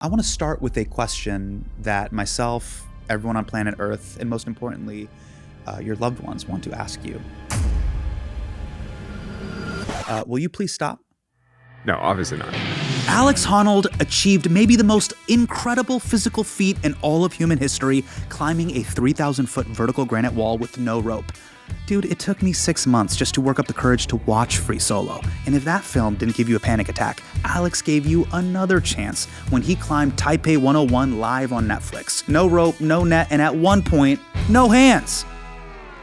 I want to start with a question that myself, everyone on planet Earth, and most importantly, your loved ones want to ask you. Will you please stop? No, obviously not. Alex Honnold achieved maybe the most incredible physical feat in all of human history, climbing a 3,000-foot vertical granite wall with no rope. Dude, it took me 6 months just to work up the courage to watch Free Solo. And if that film didn't give you a panic attack, Alex gave you another chance when he climbed Taipei 101 live on Netflix. No rope, no net, and at one point, no hands.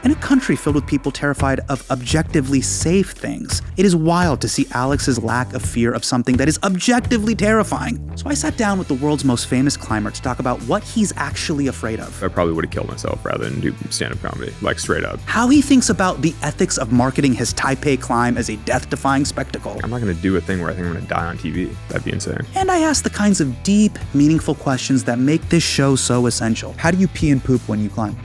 In a country filled with people terrified of objectively safe things, it is wild to see Alex's lack of fear of something that is objectively terrifying. So I sat down with the world's most famous climber to talk about what he's actually afraid of. I probably would have killed myself rather than do stand-up comedy, like straight up. How he thinks about the ethics of marketing his Taipei climb as a death-defying spectacle. I'm not going to do a thing where I think I'm going to die on TV. That'd be insane. And I asked the kinds of deep, meaningful questions that make this show so essential. How do you pee and poop when you climb?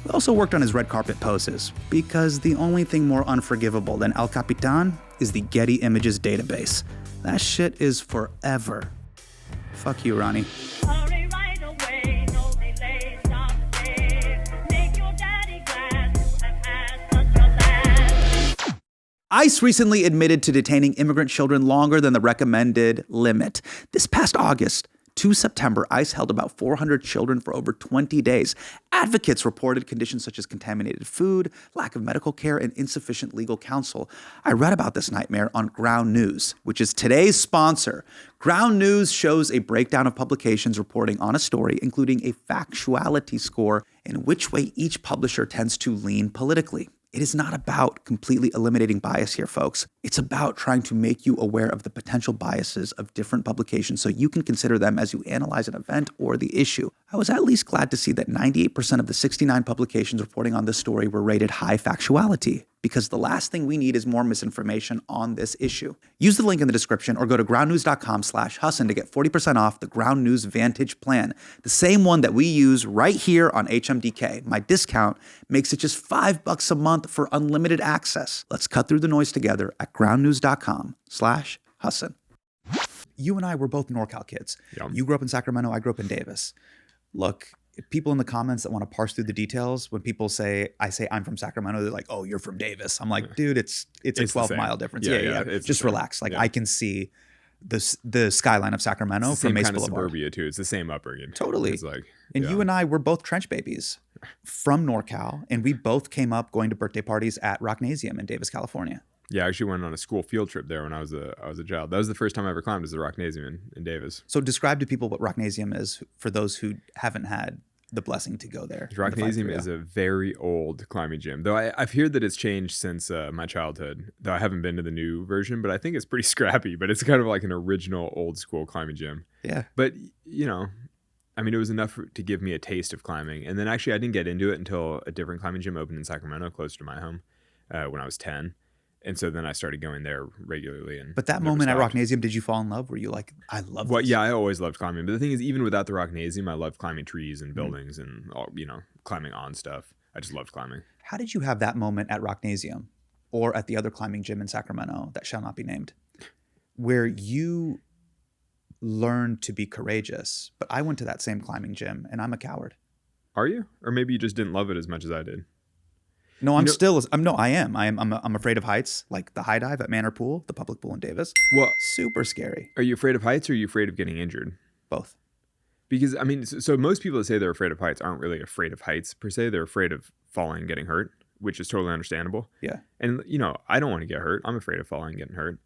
We also worked on his red carpet poses, because the only thing more unforgivable than El Capitan is the Getty Images database. That shit is forever. Fuck you, Ronnie. Hurry right away, no delay, stop the day. Make your daddy glad you have had such a laugh. ICE recently admitted to detaining immigrant children longer than the recommended limit. This past August to September, ICE held about 400 children for over 20 days. Advocates reported conditions such as contaminated food, lack of medical care, and insufficient legal counsel. I read about this nightmare on Ground News, which is today's sponsor. Ground News shows a breakdown of publications reporting on a story, including a factuality score in which way each publisher tends to lean politically. It is not about completely eliminating bias here, folks. It's about trying to make you aware of the potential biases of different publications so you can consider them as you analyze an event or the issue. I was at least glad to see that 98% of the 69 publications reporting on this story were rated high factuality, because the last thing we need is more misinformation on this issue. Use the link in the description or go to groundnews.com/Hasan to get 40% off the Ground News Vantage plan, the same one that we use right here on HMDK. My discount makes it just $5 a month for unlimited access. Let's cut through the noise together at groundnews.com/Hasan. You and I were both NorCal kids. Yeah. You grew up in Sacramento, I grew up in Davis. Look, people in the comments that want to parse through the details, when people say, I say I'm from Sacramento, they're like, oh, you're from Davis. I'm like, dude, it's a 12-mile difference. Yeah. Just relax. Like, I can see the skyline of Sacramento from Mesa Boulevard. Suburbia too. It's the same upbringing. Totally. It's like, and you and I were both trench babies from NorCal, and we both came up going to birthday parties at Rocknasium in Davis, California. Yeah, I actually went on a school field trip there when I was a child. That was the first time I ever climbed, was the Rocknasium in Davis. So describe to people what Rocknasium is for those who haven't had the blessing to go there. Rocknasium is a very old climbing gym, though I've heard that it's changed since my childhood, though I haven't been to the new version, but I think it's pretty scrappy, but it's kind of like an original old school climbing gym. Yeah. But, you know, I mean, it was enough to give me a taste of climbing. And then actually I didn't get into it until a different climbing gym opened in Sacramento, closer to my home, when I was 10. And so then I started going there regularly. But that moment at Rocknasium, did you fall in love? Were you like, I love this? Well, yeah, I always loved climbing. But the thing is, even without the Rocknasium, I loved climbing trees and buildings and, climbing on stuff. I just loved climbing. How did you have that moment at Rocknasium or at the other climbing gym in Sacramento that shall not be named, where you learned to be courageous? But I went to that same climbing gym and I'm a coward. Are you? Or maybe you just didn't love it as much as I did. No, I am. I'm afraid of heights, like the high dive at Manor Pool, the public pool in Davis. Well, super scary. Are you afraid of heights or are you afraid of getting injured? Both. Because, I mean, so most people that say they're afraid of heights aren't really afraid of heights per se. They're afraid of falling and getting hurt, which is totally understandable. Yeah. And, I don't want to get hurt. I'm afraid of falling and getting hurt.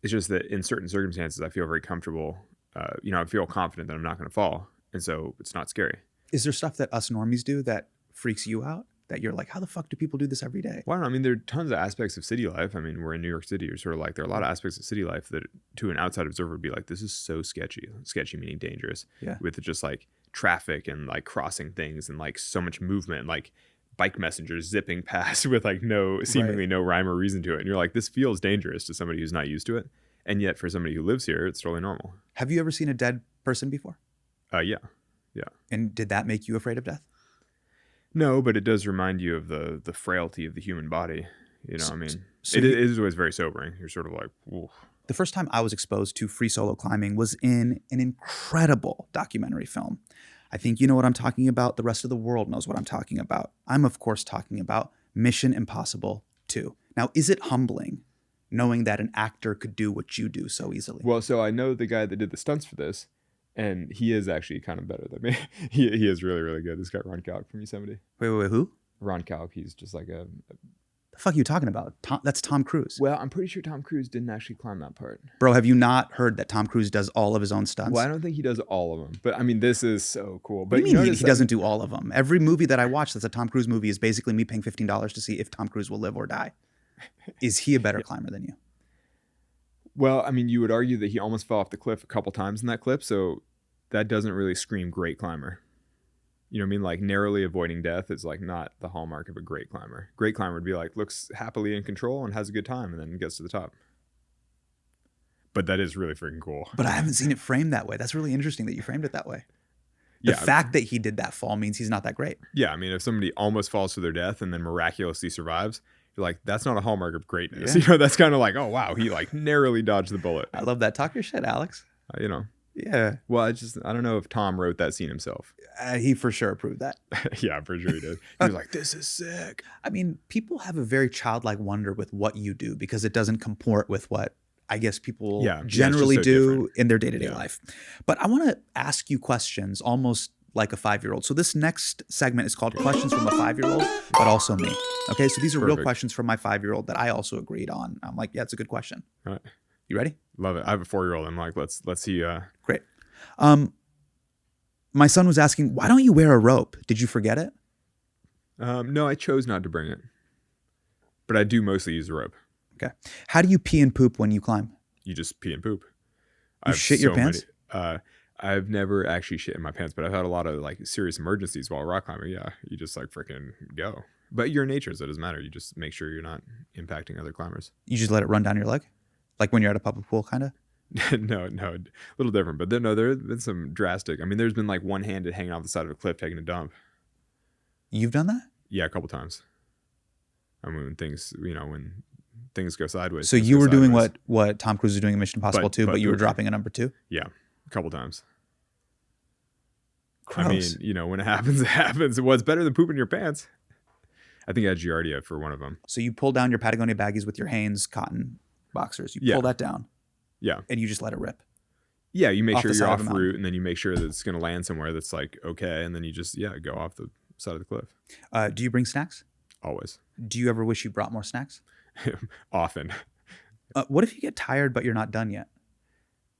It's just that in certain circumstances, I feel very comfortable. I feel confident that I'm not going to fall. And so it's not scary. Is there stuff that us normies do that freaks you out? That you're like, how the fuck do people do this every day? Well, I don't know. I mean, there are tons of aspects of city life. I mean, we're in New York City. You're sort of like, there are a lot of aspects of city life that to an outside observer would be like, this is so sketchy. Sketchy meaning dangerous. Yeah. With just like traffic and like crossing things and like so much movement, like bike messengers zipping past with like seemingly no rhyme or reason to it. And you're like, this feels dangerous to somebody who's not used to it. And yet for somebody who lives here, it's totally normal. Have you ever seen a dead person before? Yeah. And did that make you afraid of death? No, but it does remind you of the frailty of the human body. It is always very sobering. You're sort of like, oof. The first time I was exposed to free solo climbing was in an incredible documentary film. I think you know what I'm talking about. The rest of the world knows what I'm talking about. I'm, of course, talking about Mission Impossible 2. Now, is it humbling knowing that an actor could do what you do so easily? Well, so I know the guy that did the stunts for this, and he is actually kind of better than me. he is really, really good. This guy, Ron Calk from Yosemite. Wait, who? Ron Calk, he's just like The fuck are you talking about? That's Tom Cruise. Well, I'm pretty sure Tom Cruise didn't actually climb that part. Bro, have you not heard that Tom Cruise does all of his own stunts? Well, I don't think he does all of them, but I mean, this is so cool. But What do you mean notice he doesn't do all of them? Every movie that I watch that's a Tom Cruise movie is basically me paying $15 to see if Tom Cruise will live or die. Is he a better climber than you? Well, I mean, you would argue that he almost fell off the cliff a couple times in that clip, so that doesn't really scream great climber. You know what I mean? Like, narrowly avoiding death is like not the hallmark of a great climber. Great climber would be like, looks happily in control and has a good time and then gets to the top. But that is really freaking cool. But I haven't seen it framed that way. That's really interesting that you framed it that way. The Yeah. fact that he did that fall means he's not that great. Yeah, I mean, if somebody almost falls to their death and then miraculously survives, you're like, that's not a hallmark of greatness. Yeah. You know, that's kind of like, oh, wow, he like narrowly dodged the bullet. I love that. Talk your shit, Alex. You know, Yeah. well, I don't know if Tom wrote that scene himself. He for sure approved that. Yeah, I'm pretty sure he did. He was like, this is sick. I mean, people have a very childlike wonder with what you do because it doesn't comport with what I guess people Yeah, it's generally just so do different. in their day-to-day Yeah. life. But I want to ask you questions almost like a 5-year-old. So this next segment is called Questions from a 5-Year-Old, but also me. Okay, so these are real Perfect. questions from my 5-year-old that I also agreed on. I'm like, yeah, it's a good question. All right. You ready? Love it. I have a 4-year-old. I'm like, let's see. Great. My son was asking, why don't you wear a rope? Did you forget it? No, I chose not to bring it, but I do mostly use the rope. Okay. How do you pee and poop when you climb? You just pee and poop. You shit your pants? I've never actually shit in my pants, but I've had a lot of like serious emergencies while rock climbing. Yeah, you just like freaking go. But you're in nature, so it doesn't matter. You just make sure you're not impacting other climbers. You just let it run down your leg? Like when you're at a public pool, kind of? no, a little different. But there have been some drastic. I mean, there's been like one-handed hanging off the side of a cliff taking a dump. You've done that? Yeah, a couple times. I mean, when things go sideways. So things you go were doing sideways. what Tom Cruise was doing in Mission Impossible 2, but you were pooping. dropping a number 2? Yeah, a couple times. Gross. I mean, when it happens, it happens. What's better than pooping your pants? I think I had Giardia for one of them. So you pull down your Patagonia baggies with your Hanes cotton boxers. You Yeah. pull that down Yeah. and you just let it rip. Yeah, you make Off sure the you're side of off the route, and then you make sure that it's going to land somewhere that's like okay, and then you just go off the side of the cliff. Do you bring snacks? Always. Do you ever wish you brought more snacks? Often. What if you get tired but you're not done yet?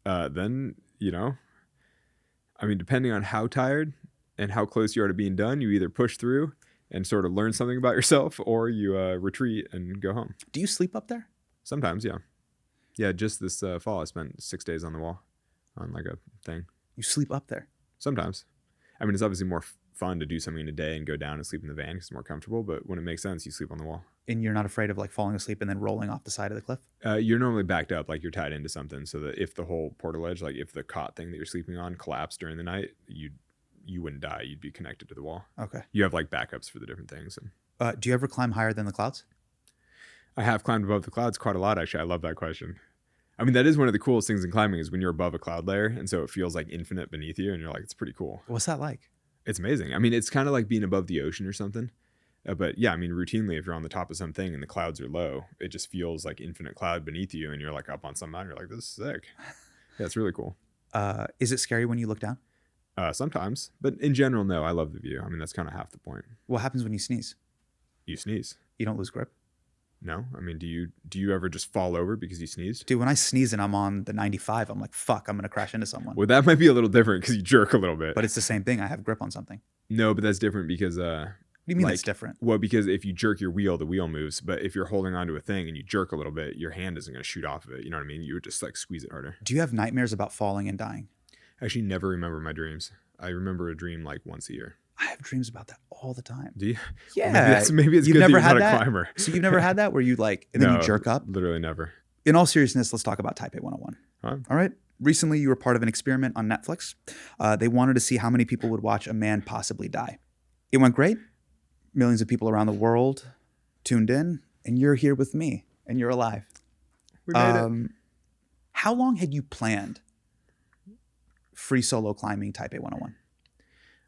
Then, I mean, depending on how tired and how close you are to being done, you either push through and sort of learn something about yourself, or you retreat and go home. Do you sleep up there? Sometimes, yeah. Yeah, just this fall, I spent 6 days on the wall on like a thing. You sleep up there. Sometimes. I mean, it's obviously more fun to do something in a day and go down and sleep in the van because it's more comfortable, but when it makes sense, you sleep on the wall. And you're not afraid of like falling asleep and then rolling off the side of the cliff? You're normally backed up, like you're tied into something, so that if the whole portaledge, like if the cot thing that you're sleeping on collapsed during the night, you wouldn't die. You'd be connected to the wall. Okay. You have like backups for the different things. And Do you ever climb higher than the clouds? I have climbed above the clouds quite a lot, actually. I love that question. I mean, that is one of the coolest things in climbing is when you're above a cloud layer, and so it feels like infinite beneath you, and you're like, it's pretty cool. What's that like? It's amazing. I mean, it's kind of like being above the ocean or something. But yeah, I mean, routinely, if you're on the top of something and the clouds are low, it just feels like infinite cloud beneath you, and you're like up on some mountain. You're like, this is sick. Yeah, it's really cool. Is it scary when you look down? Sometimes, but in general, no. I love the view. I mean, that's kind of half the point. What happens when you sneeze? You sneeze. You don't lose grip? No, I mean, do you ever just fall over because you sneezed? Dude, when I sneeze and I'm on the 95, I'm like, fuck, I'm going to crash into someone. Well, that might be a little different because you jerk a little bit. But it's the same thing. I have grip on something. No, but that's different because What do you mean like, that's different? well, because if you jerk your wheel, the wheel moves. But if you're holding onto a thing and you jerk a little bit, your hand isn't going to shoot off of it. You know what I mean? You would just like squeeze it harder. Do you have nightmares about falling and dying? I actually never remember my dreams. I remember a dream like once a year. I have dreams about that all the time. Do you? Yeah. Maybe it's You've good never that you're had not a that? climber. So you've never had that where you like, and then No, you jerk up? Literally never. In all seriousness, let's talk about Taipei 101. Huh? All right. Recently, you were part of an experiment on Netflix. They wanted to see how many people would watch a man possibly die. It went great. Millions of people around the world tuned in, and you're here with me, and you're alive. We made it. How long had you planned free solo climbing Taipei 101?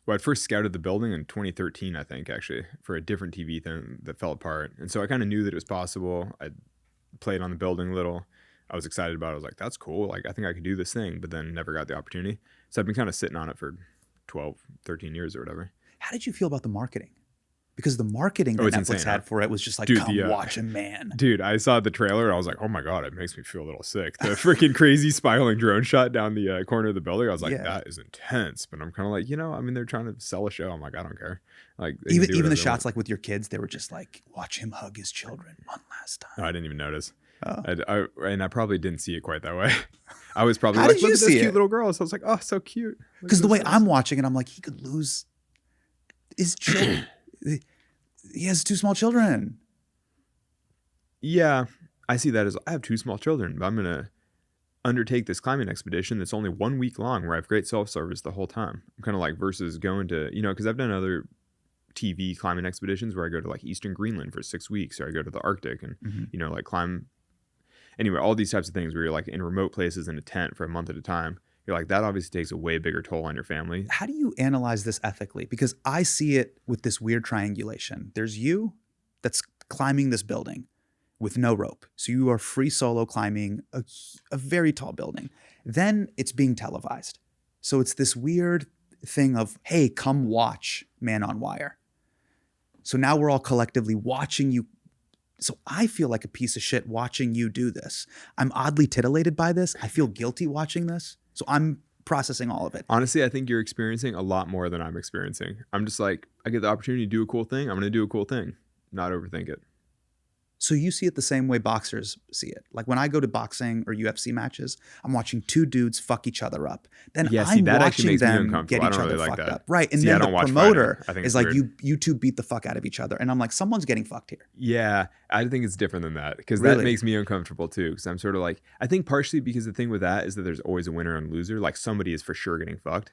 Well, I first scouted the building in 2013, I think, actually, for a different TV thing that fell apart. And so I kind of knew that it was possible. I played on the building a little. I was excited about it. I was like, that's cool. Like, I think I could do this thing, but then never got the opportunity. So I've been kind of sitting on it for 12, 13 years or whatever. How did you feel about the marketing? Because the marketing that it's Netflix insane, had for it was just like, Dude, come watch a man. Dude, I saw the trailer and I was like, oh my God, it makes me feel a little sick. The freaking crazy spiraling drone shot down the corner of the building. I was like, that is intense. But I'm kind of like, I mean, they're trying to sell a show. I'm like, I don't care. Like, even the shots like with your kids, they were just like, watch him hug his children one last time. Oh, I didn't even notice. Oh. I probably didn't see it quite that way. I was probably How like, did you look at this see cute it? little girl. So I was like, oh, so cute. Because the way I'm watching it, I'm like, he could lose his children. He has 2 small children. Yeah, I see that as I have 2 small children, but I'm going to undertake this climbing expedition that's only 1 week long where I have great self-service the whole time. I'm kind of like versus going to, because I've done other TV climbing expeditions where I go to like Eastern Greenland for 6 weeks, or I go to the Arctic and, like climb. Anyway, all these types of things where you're like in remote places in a tent for a month at a time. You're like, that obviously takes a way bigger toll on your family. How do you analyze this ethically? Because I see it with this weird triangulation. There's you that's climbing this building with no rope. So you are free solo climbing a very tall building. Then it's being televised. So it's this weird thing of, hey, come watch Man on Wire. So now we're all collectively watching you. So I feel like a piece of shit watching you do this. I'm oddly titillated by this. I feel guilty watching this. So I'm processing all of it. Honestly, I think you're experiencing a lot more than I'm experiencing. I'm just like, I get the opportunity to do a cool thing. I'm going to do a cool thing, not overthink it. So you see it the same way boxers see it. Like when I go to boxing or UFC matches, I'm watching 2 dudes fuck each other up. Then I'm that actually watching makes me them uncomfortable. get I each don't other really like fucked that. up. Right. And See, I then don't the watch promoter fighting. I think is it's like, weird. you 2 beat the fuck out of each other. And I'm like, someone's getting fucked here. Yeah, I think it's different than that because Really? that makes me uncomfortable too. Because I'm sort of like, I think partially because the thing with that is that there's always a winner and loser. Like somebody is for sure getting fucked.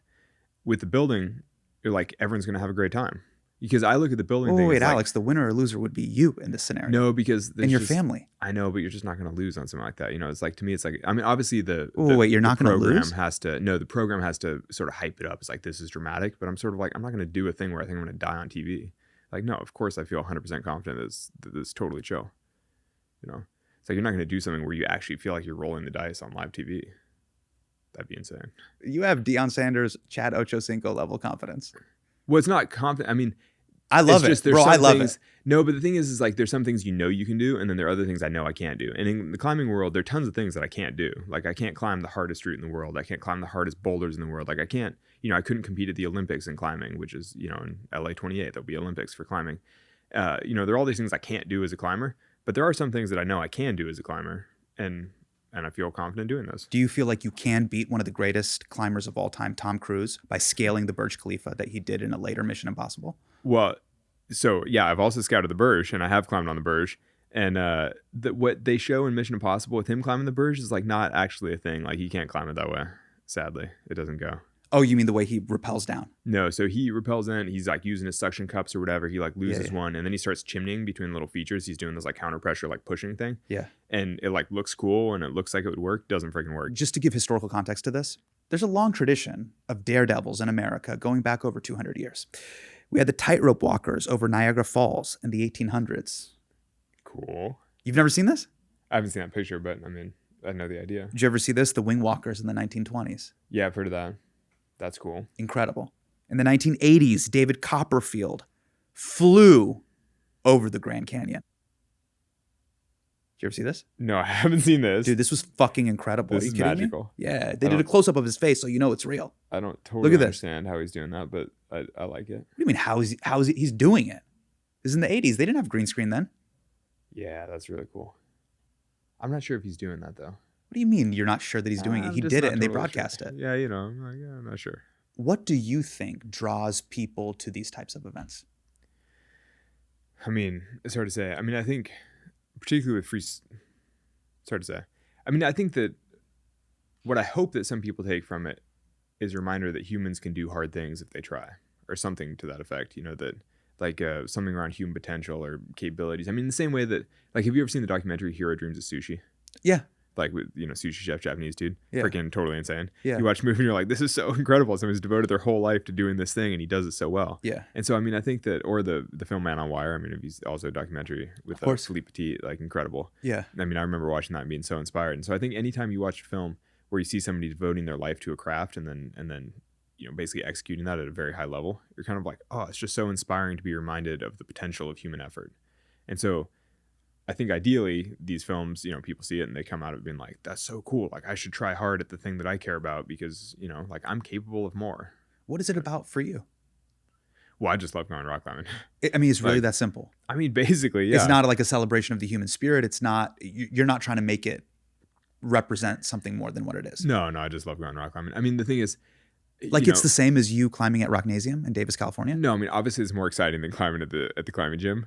With the building, you're like, everyone's going to have a great time. Because I look at the building thing. Wait, like, Alex, the winner or loser would be you in this scenario. No, because and your family. I know, but you're just not going to lose on something like that. It's like, to me, it's like, I mean, obviously the you're not going to lose? The program has to sort of hype it up. It's like, this is dramatic, but I'm sort of like, I'm not going to do a thing where I think I'm going to die on TV. Like, no, of course I feel 100% confident that this is totally chill. It's like, you're not going to do something where you actually feel like you're rolling the dice on live TV. That'd be insane. You have Deion Sanders, Chad Ochocinco level confidence. Well, it's not confident. I mean, I love it. Bro, I love it. No, but the thing is like there's some things you can do, and then there are other things I know I can't do. And in the climbing world, there are tons of things that I can't do. Like I can't climb the hardest route in the world. I can't climb the hardest boulders in the world. Like I can't, I couldn't compete at the Olympics in climbing, which is, in LA 28, there'll be Olympics for climbing. There are all these things I can't do as a climber, but there are some things that I know I can do as a climber. And I feel confident doing this. Do you feel like you can beat one of the greatest climbers of all time, Tom Cruise, by scaling the Burj Khalifa that he did in a later Mission Impossible? Well, so yeah, I've also scouted the Burj and I have climbed on the Burj. And what they show in Mission Impossible with him climbing the Burj is like not actually a thing. Like he can't climb it that way. Sadly, it doesn't go. Oh, you mean the way he rappels down? No, so he rappels in. He's like using his suction cups or whatever. He like loses one, and then he starts chimneying between little features. He's doing this like counter pressure, like pushing thing. Yeah. And it like looks cool, and it looks like it would work. Doesn't freaking work. Just to give historical context to this, there's a long tradition of daredevils in America going back over 200 years. We had the tightrope walkers over Niagara Falls in the 1800s. Cool. You've never seen this? I haven't seen that picture, but I mean, I know the idea. Did you ever see this? The wing walkers in the 1920s. Yeah, I've heard of that. That's cool. Incredible. In the 1980s, David Copperfield flew over the Grand Canyon. Did you ever see this? No, I haven't seen this. Dude, this was fucking incredible. This Are you is kidding magical. Me? Yeah, they did a close-up of his face, so you know it's real. I don't totally Look at this. understand how he's doing that, but I like it. What do you mean, how is he? He's doing it. This is in the 80s. They didn't have green screen then. Yeah, that's really cool. I'm not sure if he's doing that, though. What do you mean you're not sure that he's doing it? He did it and they totally broadcast sure. it. Yeah, I'm not sure. What do you think draws people to these types of events? I mean, it's hard to say. I mean, I think, particularly with free, it's hard to say. I mean, I think that what I hope that some people take from it is a reminder that humans can do hard things if they try, or something to that effect. That like something around human potential or capabilities. I mean, the same way that, like, have you ever seen the documentary Hero Dreams of Sushi? Yeah. like with, sushi chef, Japanese dude, Yeah. freaking totally insane. Yeah. You watch the movie and you're like, this is so incredible. Someone's devoted their whole life to doing this thing and he does it so well. Yeah. And so, I mean, I think that, or the film Man on Wire, I mean, he's also a documentary with Philippe Petit, like incredible. Yeah. I mean, I remember watching that and being so inspired. And so I think anytime you watch a film where you see somebody devoting their life to a craft and then basically executing that at a very high level, you're kind of like, oh, it's just so inspiring to be reminded of the potential of human effort. And so I think ideally these films, people see it and they come out of it being like, that's so cool. Like I should try hard at the thing that I care about because, like I'm capable of more. What is it about for you? Well, I just love going rock climbing. I mean, it's really that simple. I mean, basically, yeah. It's not like a celebration of the human spirit. It's not, you're not trying to make it represent something more than what it is. No, I just love going rock climbing. I mean, the thing is, like it's the same as you climbing at Rocknasium in Davis, California? No, I mean, obviously it's more exciting than climbing at the climbing gym.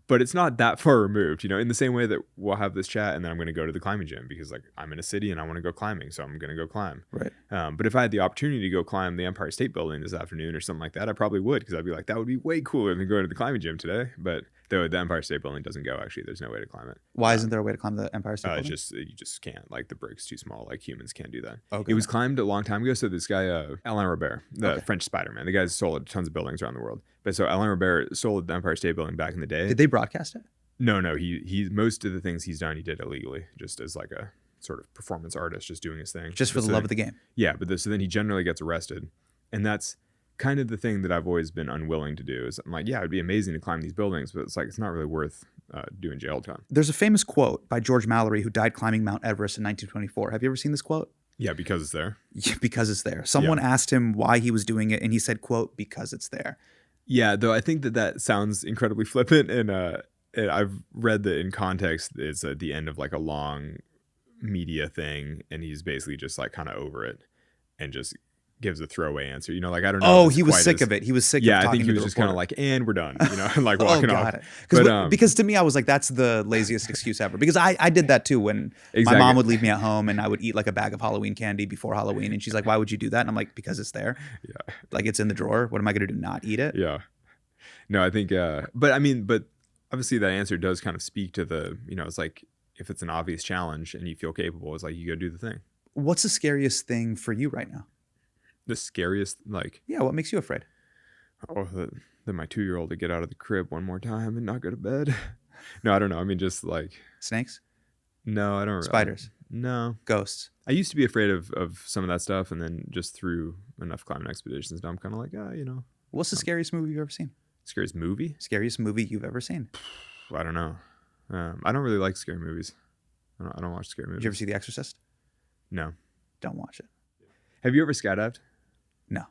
But it's not that far removed, in the same way that we'll have this chat and then I'm going to go to the climbing gym because like I'm in a city and I want to go climbing. So I'm going to go climb. Right. But if I had the opportunity to go climb the Empire State Building this afternoon or something like that, I probably would because I'd be like, that would be way cooler than going to the climbing gym today. But though the Empire State Building doesn't go, actually, there's no way to climb it. Why isn't there a way to climb the Empire State Building? You just can't. Like the brick's too small. Like humans can't do that. Okay. It was climbed a long time ago. So this guy, Alain Robert, the French Spider-Man, the guy's sold tons of buildings around the world. But so Alain Robert sold the Empire State Building back in the day. Did they broadcast it? No. He most of the things he's done, he did illegally, just as like a sort of performance artist, just doing his thing. Just for the love of the game. Yeah, but so then he generally gets arrested, and that's kind of the thing that I've always been unwilling to do. Is I'm like, yeah, it'd be amazing to climb these buildings, but it's like it's not really worth doing jail time. There's a famous quote by George Mallory, who died climbing Mount Everest in 1924. Have you ever seen this quote? Yeah, because it's there. Yeah, because it's there. Someone asked him why he was doing it, and he said, quote, because it's there. Yeah, though I think that sounds incredibly flippant, and I've read that in context it's at the end of like a long media thing, and he's basically just like kind of over it and just gives a throwaway answer. Like I don't know. Oh, he was sick of it. He was sick of talking to the I think he was just kind of like, and we're done, and like walking off. Because to me, I was like, that's the laziest excuse ever. Because I did that too when my mom would leave me at home and I would eat like a bag of Halloween candy before Halloween. And she's like, why would you do that? And I'm like, because it's there. Yeah. Like it's in the drawer. What am I going to do? Not eat it? Yeah. No, I think, but obviously that answer does kind of speak to the, it's like if it's an obvious challenge and you feel capable, it's like you go do the thing. What's the scariest thing for you right now? The scariest, like... Yeah, what makes you afraid? Oh, that my 2-year-old to get out of the crib one more time and not go to bed. No, I don't know. I mean, just like... Snakes? No, I don't... Spiders? No. Ghosts? I used to be afraid of some of that stuff, and then just through enough climbing expeditions, now I'm kind of like, What's the scariest movie you've ever seen? Scariest movie? Scariest movie you've ever seen? I don't know. I don't really like scary movies. I don't watch scary movies. Did you ever see The Exorcist? No. Don't watch it. Have you ever skydived? No.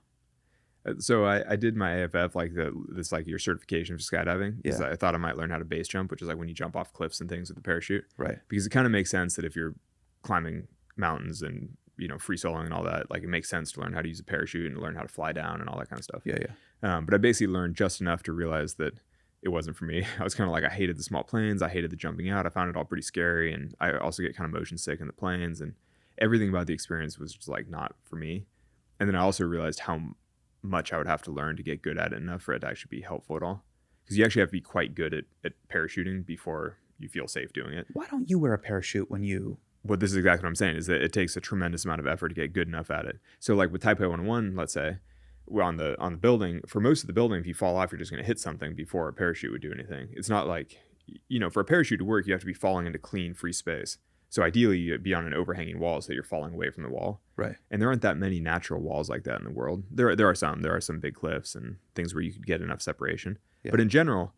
So I did my AFF, like this like your certification for skydiving. Because Yeah. I thought I might learn how to base jump, which is like when you jump off cliffs and things with the parachute. Right. Because it kind of makes sense that if you're climbing mountains and free soloing and all that, like it makes sense to learn how to use a parachute and learn how to fly down and all that kind of stuff. Yeah. But I basically learned just enough to realize that it wasn't for me. I was kind of like, I hated the small planes. I hated the jumping out. I found it all pretty scary. And I also get kind of motion sick in the planes, and everything about the experience was just like not for me. And then I also realized how much I would have to learn to get good at it enough for it to actually be helpful at all. Because you actually have to be quite good at parachuting before you feel safe doing it. Why don't you wear a parachute when you... Well, this is exactly what I'm saying, is that it takes a tremendous amount of effort to get good enough at it. So like with Taipei 101, let's say, well, on the building, for most of the building, if you fall off, you're just going to hit something before a parachute would do anything. It's not like, for a parachute to work, you have to be falling into clean, free space. So ideally, you'd be on an overhanging wall so that you're falling away from the wall. Right. And there aren't that many natural walls like that in the world. There are some. There are some big cliffs and things where you could get enough separation. Yeah. But in general,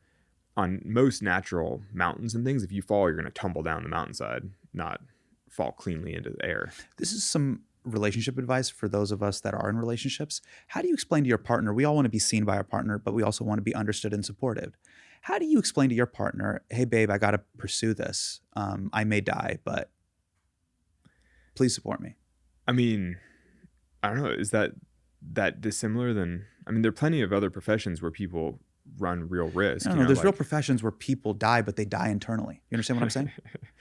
on most natural mountains and things, if you fall, you're going to tumble down the mountainside, not fall cleanly into the air. This is some relationship advice for those of us that are in relationships. How do you explain to your partner, we all want to be seen by our partner, but we also want to be understood and supported. How do you explain to your partner, hey, babe, I got to pursue this. I may die, but please support me. I mean, I don't know. Is that dissimilar than, there are plenty of other professions where people run real risk. No, there's real professions where people die, but they die internally. You understand what I'm saying?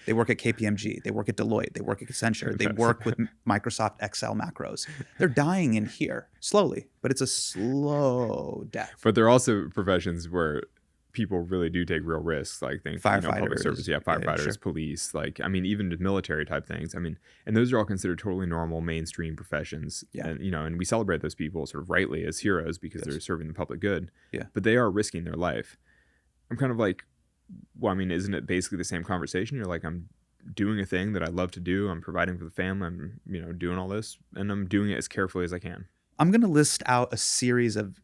They work at KPMG. They work at Deloitte. They work at Accenture. They work with Microsoft Excel macros. They're dying in here slowly, but it's a slow death. But there are also professions where people really do take real risks, like things, public service, firefighters, sure. police, like, I mean, even the military type things. I mean, and those are all considered totally normal mainstream professions. Yeah. And, and we celebrate those people sort of rightly as heroes because they're serving the public good. Yeah. But they are risking their life. I'm kind of like, well, I mean, isn't it basically the same conversation? You're like, I'm doing a thing that I love to do. I'm providing for the family. I'm, doing all this, and I'm doing it as carefully as I can. I'm going to list out a series of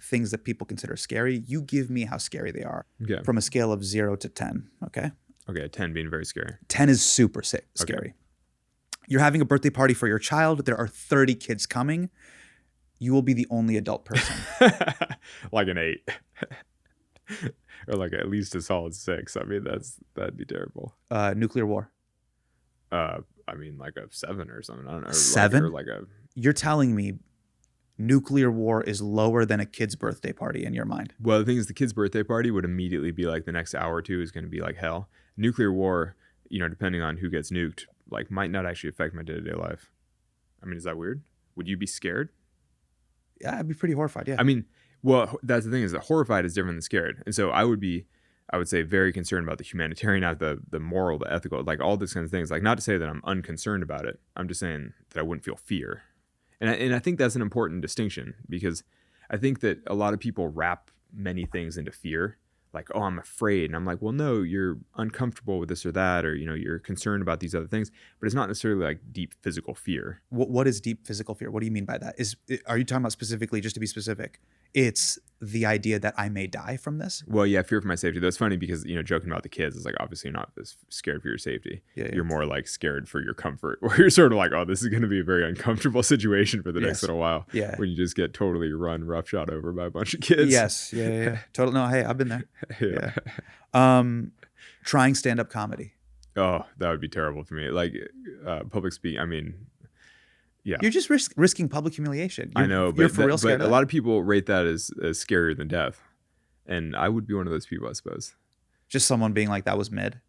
things that people consider scary. You give me how scary they are from a scale of 0 to 10. Okay. 10 being very scary. 10 is super scary. Okay. You're having a birthday party for your child. There are 30 kids coming. You will be the only adult person. Like an 8. Or like at least a solid 6. I mean, that'd be terrible. Nuclear war. I mean, like a 7 or something. I don't know. 7? Like You're telling me nuclear war is lower than a kid's birthday party in your mind? Well, the thing is, the kid's birthday party would immediately be like the next hour or two is going to be like hell. Nuclear war, depending on who gets nuked, like might not actually affect my day-to-day life. I mean, is that weird? Would you be scared? Yeah, I'd be pretty horrified. Yeah. I mean, well, that's the thing, is that horrified is different than scared. And so I would say very concerned about the humanitarian, not the moral, the ethical, like all these kinds of things. Like, not to say that I'm unconcerned about it. I'm just saying that I wouldn't feel fear. And I think that's an important distinction, because I think that a lot of people wrap many things into fear. Like, oh, I'm afraid. And I'm like, well, no, you're uncomfortable with this or that, or, you're concerned about these other things. But it's not necessarily like deep physical fear. What is deep physical fear? What do you mean by that? Are you talking about specifically, just to be specific, it's the idea that I may die from this? Well, yeah, fear for my safety. That's funny because, joking about the kids is like, obviously you're not as scared for your safety. Yeah. You're more like scared for your comfort, where you're sort of like, oh, this is going to be a very uncomfortable situation for the next little while. Yeah. When you just get totally run roughshod over by a bunch of kids. Yes. Yeah. Total. No, hey, I've been there. Yeah. Trying stand-up comedy. Oh, that would be terrible for me. Like public speaking. I mean, yeah. You're just risking public humiliation. I know, you're for real scared. But a lot of people rate that as scarier than death, and I would be one of those people, I suppose. Just someone being like, that was mid.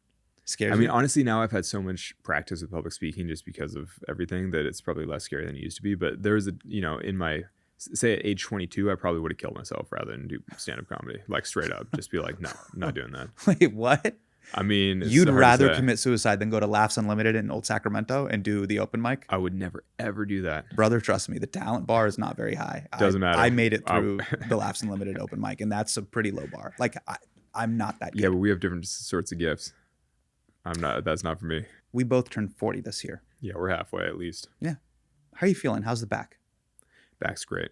Scares I mean, you? honestly, now I've had so much practice with public speaking just because of everything that it's probably less scary than it used to be. But there was in my, say at age 22, I probably would have killed myself rather than do stand-up comedy, like straight up, just be like, no, I'm not doing that. Wait, what? I mean, you'd rather commit suicide than go to Laughs Unlimited in Old Sacramento and do the open mic? I would never, ever do that. Brother, trust me, the talent bar is not very high. Doesn't matter. I made it through the Laughs Unlimited open mic, and that's a pretty low bar. Like, I'm not that good. Yeah, but we have different sorts of gifts. That's not for me. We both turned 40 this year. Yeah, we're halfway at least. Yeah. How are you feeling? How's the back? Back's great.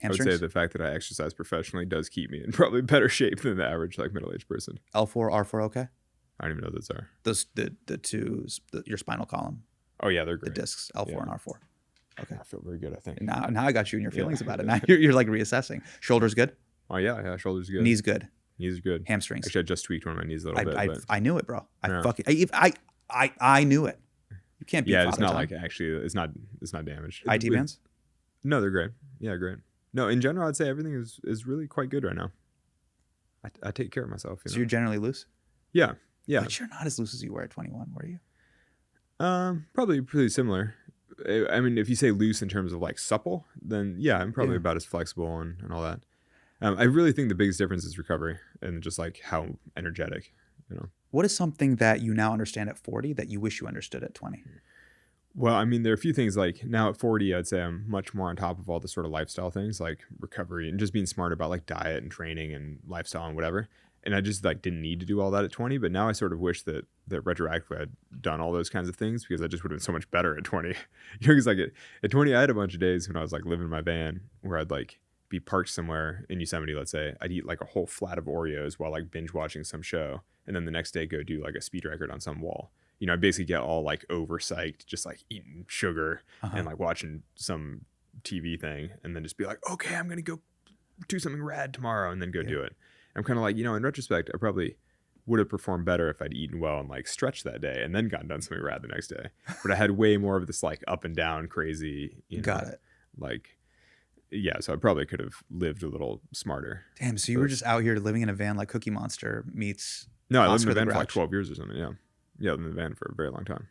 Hamstrings? I would say the fact that I exercise professionally does keep me in probably better shape than the average like middle-aged person. L4, R4, okay? I don't even know what those are. Those the two, your spinal column. Oh yeah, they're great. The discs, L4 and R4. Okay. I feel very good, I think. Now I got you in your feelings about it. Now you're like reassessing. Shoulders good? Oh yeah, shoulders good. Knees good. Knees are good. Hamstrings. Actually, I just tweaked one of my knees a little bit. I knew it, bro. Yeah. I knew it. You can't beat Yeah, it's Father not Time. like actually it's not damaged. IT bands? No, they're great. Yeah, great. No, in general, I'd say everything is really quite good right now. I take care of myself. So you're generally loose? Yeah. But you're not as loose as you were at 21, were you? Probably pretty similar. I mean, if you say loose in terms of like supple, then yeah, I'm probably about as flexible and all that. I really think the biggest difference is recovery and just like how energetic, What is something that you now understand at 40 that you wish you understood at 20? Well, I mean, there are a few things like now at 40, I'd say I'm much more on top of all the sort of lifestyle things like recovery and just being smart about like diet and training and lifestyle and whatever. And I just like didn't need to do all that at 20, but now I sort of wish that retroactively I'd done all those kinds of things because I just would have been so much better at 20. Because like at 20, I had a bunch of days when I was like living in my van where I'd like be parked somewhere in Yosemite, let's say. I'd eat like a whole flat of Oreos while like binge watching some show. And then the next day go do like a speed record on some wall. I basically get all like overpsyched, just like eating sugar and like watching some TV thing and then just be like, okay, I'm going to go do something rad tomorrow and then go do it. I'm kind of like, in retrospect, I probably would have performed better if I'd eaten well and like stretched that day and then gotten done something rad the next day. But I had way more of this like up and down crazy, Got it. Like, yeah, so I probably could have lived a little smarter. Damn, so you were just out here living in a van like Cookie Monster meets No, I lived in Oscar a the van for like Grouch. 12 years or something, yeah. Yeah, I lived in a van for a very long time.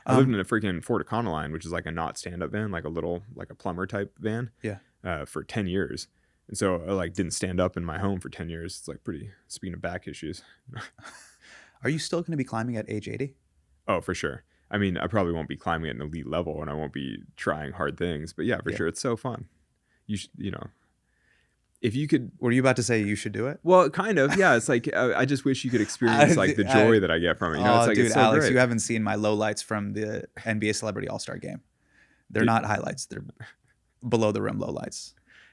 I lived in a freaking Ford Econoline, which is like a not stand-up van, like a little, like a plumber type van. Yeah. For 10 years. And so I like didn't stand up in my home for 10 years. It's like pretty, speaking of back issues. Are you still going to be climbing at age 80? Oh, for sure. I mean, I probably won't be climbing at an elite level and I won't be trying hard things, but yeah, for sure. It's so fun. You know, if you could. Were you about to say you should do it? Well, kind of. Yeah. It's like, I just wish you could experience like the joy that I get from it. You know, it's like, dude, it's so Alex, great. you haven't seen my lowlights from the NBA Celebrity All-Star Game. They're not highlights. They're below the rim lowlights.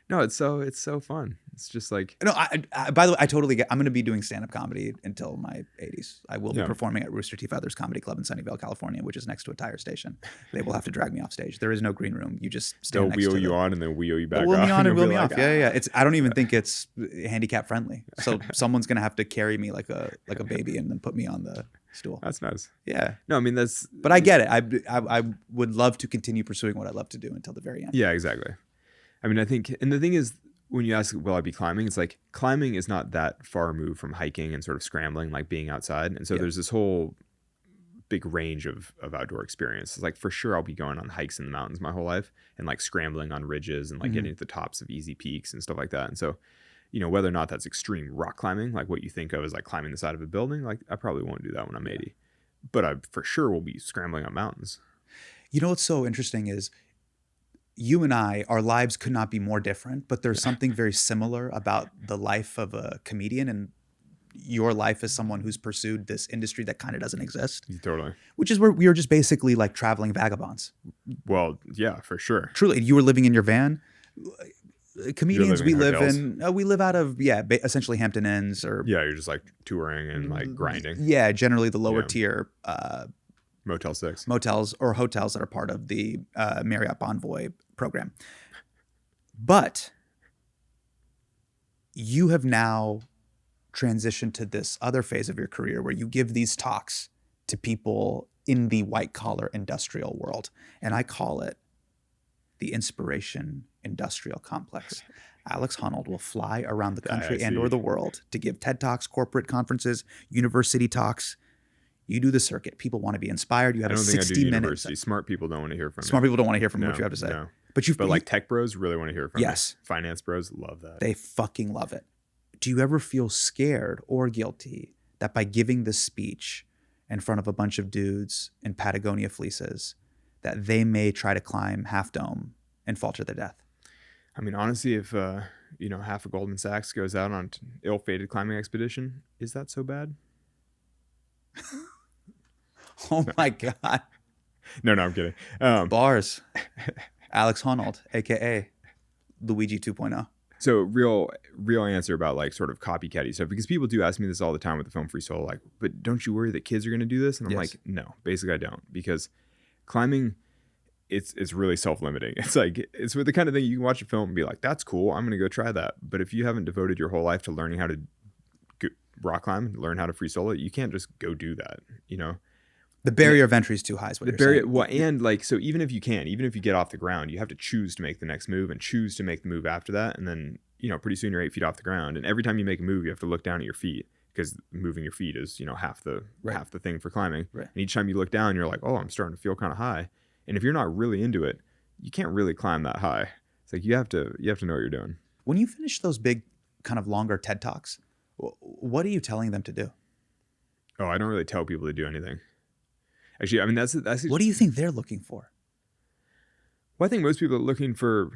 No, it's so fun. It's just like, No, I by the way, I totally get. I'm going to be doing stand-up comedy until my 80s. I will be performing at Rooster Teeth Feathers Comedy Club in Sunnyvale, California, which is next to a tire station. They will have to drag me off stage. There is no green room. You just stand they'll next to wheel you the, on and then wheel you back they'll wheel off. me on and you'll wheel be me like, off. Yeah. It's. I don't even think it's handicap friendly. So someone's going to have to carry me like a baby and then put me on the stool. That's nice. Yeah. No, I mean, that's. But I get it. I would love to continue pursuing what I love to do until the very end. Yeah, exactly. I mean, I think, and the thing is, when you ask, will I be climbing? It's like climbing is not that far removed from hiking and sort of scrambling, like being outside. And so there's this whole big range of outdoor experience. It's like, for sure, I'll be going on hikes in the mountains my whole life and like scrambling on ridges and like getting to the tops of easy peaks and stuff like that. And so, you know, whether or not that's extreme rock climbing, like what you think of as like climbing the side of a building, like I probably won't do that when I'm 80, but I for sure will be scrambling on mountains. You know what's so interesting is you and I, our lives could not be more different, but there's something very similar about the life of a comedian and your life as someone who's pursued this industry that kind of doesn't exist. Totally. Which is where we are just basically like traveling vagabonds. Well, yeah, for sure. Truly, you were living in your van. Comedians, we living in live out of, essentially Hampton Inns or. Yeah, you're just like touring and like grinding. Yeah, generally the lower tier Motel 6. motels or hotels that are part of the Marriott Bonvoy program. But you have now transitioned to this other phase of your career where you give these talks to people in the white collar industrial world. And I call it the Inspiration Industrial Complex. Alex Honnold will fly around the country and or the world to give TED Talks, corporate conferences, university talks. You do the circuit. People want to be inspired. You have I don't a think 60 I do minutes. university. Smart people don't want to hear from Smart me. people don't want to hear from No, what you have to say. no. But like tech bros really want to hear from Yes. me. Finance bros love that. They fucking love it. Do you ever feel scared or guilty that by giving this speech in front of a bunch of dudes in Patagonia fleeces, that they may try to climb Half Dome and fall to their death? I mean, honestly, if half of Goldman Sachs goes out on an ill-fated climbing expedition, is that so bad? Oh my God. No, I'm kidding. Bars. Alex Honnold, aka Luigi 2.0. So real answer about like sort of copycatty stuff, because people do ask me this all the time with the film Free Solo, like, but don't you worry that kids are going to do this? And I'm like, no, basically I don't, because climbing, it's really self-limiting. It's like, it's with the kind of thing you can watch a film and be like, that's cool, I'm going to go try that. But if you haven't devoted your whole life to learning how to rock climb, learn how to free solo, you can't just go do that, you know? The barrier of entry is too high. Is what you're saying. Well, and like, so even if you get off the ground, you have to choose to make the next move and choose to make the move after that. And then, pretty soon you're 8 feet off the ground. And every time you make a move, you have to look down at your feet, because moving your feet is, half the thing for climbing. Right. And each time you look down, you're like, oh, I'm starting to feel kind of high. And if you're not really into it, you can't really climb that high. It's like, you have to know what you're doing. When you finish those big kind of longer TED Talks, what are you telling them to do? Oh, I don't really tell people to do anything. Actually, I mean, that's what do you think they're looking for? Well, I think most people are looking for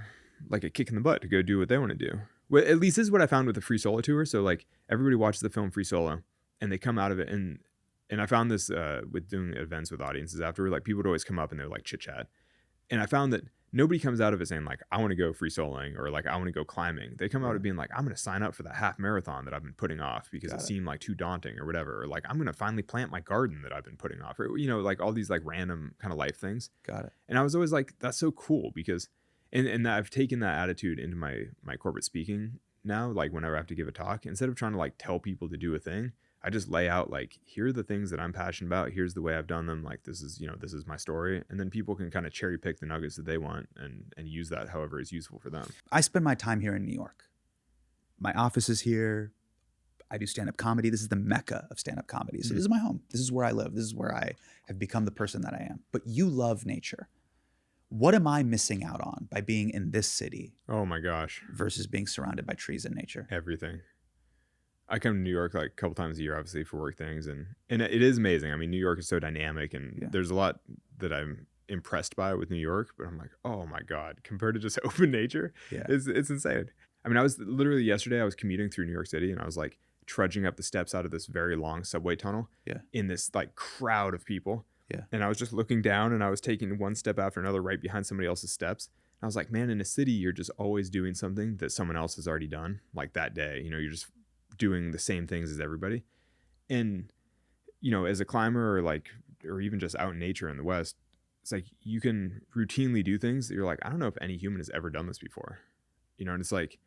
like a kick in the butt to go do what they want to do. Well, at least this is what I found with the Free Solo tour. So like everybody watches the film Free Solo and they come out of it. And I found this with doing events with audiences afterward, like people would always come up and they're like chit chat. And I found that nobody comes out of it saying like, I want to go free soloing or like, I want to go climbing. They come out of being like, I'm going to sign up for that half marathon that I've been putting off because it seemed like too daunting or whatever. Or like, I'm going to finally plant my garden that I've been putting off, or, like all these like random kind of life things. Got it. And I was always like, that's so cool, because, and I've taken that attitude into my corporate speaking now. Like whenever I have to give a talk, instead of trying to like tell people to do a thing, I just lay out like, here are the things that I'm passionate about. Here's the way I've done them. Like, this is my story. And then people can kind of cherry pick the nuggets that they want and use that however is useful for them. I spend my time here in New York. My office is here. I do stand-up comedy. This is the mecca of stand-up comedy. So this is my home. This is where I live. This is where I have become the person that I am. But you love nature. What am I missing out on by being in this city Oh my gosh, versus being surrounded by trees and nature? everything. I come to New York like a couple times a year, obviously for work things, and it is amazing. I mean, New York is so dynamic, and Yeah. there's a lot that I'm impressed by with New York. But I'm like, oh my god, compared to just open nature, Yeah. it's insane. I mean, I was literally yesterday. I was commuting through New York City, and I was like trudging up the steps out of this very long subway tunnel. Yeah. In this like crowd of people. Yeah. And I was just looking down, and I was taking one step after another right behind somebody else's steps. And I was like, man, in a city, you're just always doing something that someone else has already done, like that day. You know, you're just doing the same things as everybody. And, you know, as a climber or even just out in nature in the West, it's like you can routinely do things that you're like, I don't know if any human has ever done this before. You know, and it's like,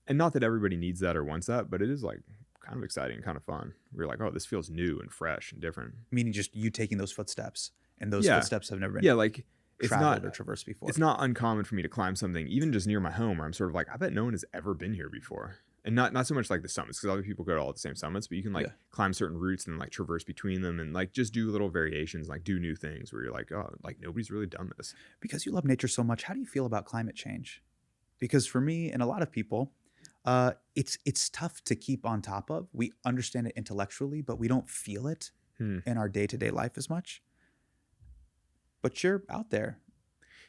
and not that everybody needs that or wants that, but it is like kind of exciting and kind of fun. We're like, oh, this feels new and fresh and different. Meaning just you taking those footsteps, and those Yeah. footsteps have never been Yeah, like it's traveled not or traversed before. it's not uncommon for me to climb something even just near my home where I'm sort of like, I bet no one has ever been here before. And not so much like the summits, because other people go to all the same summits, but you can like Yeah. climb certain routes and like traverse between them and like just do little variations, like do new things where you're like, oh, like nobody's really done this. Because you love nature so much, how do you feel about climate change? Because for me and a lot of people, it's tough to keep on top of. We understand it intellectually, but we don't feel it in our day-to-day life as much. But you're out there.